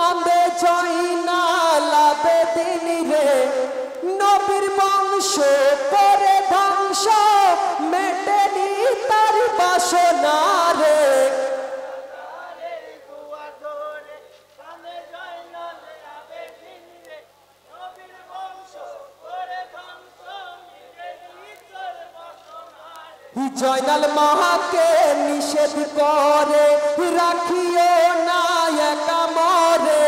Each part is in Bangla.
কান্দে জয়নাল আবেদিন রে নবীর বংশ করে ধ্বংস মেটেনি তার বাসনা রে জয়নাল মাকে নিষেধ করে রাখিও না একা মরে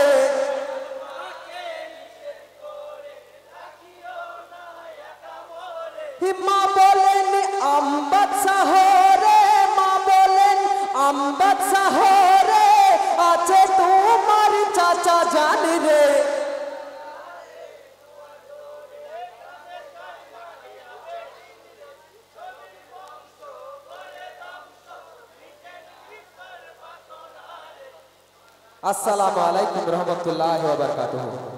মা বলেন আম্বাদ সাহরে মা বলেন আম্বাদ সাহরে আছে তোমার চাচা জান রে আসসালামু আলাইকুম রহমতুল্লাহি ওয়া বারাকাতুহু।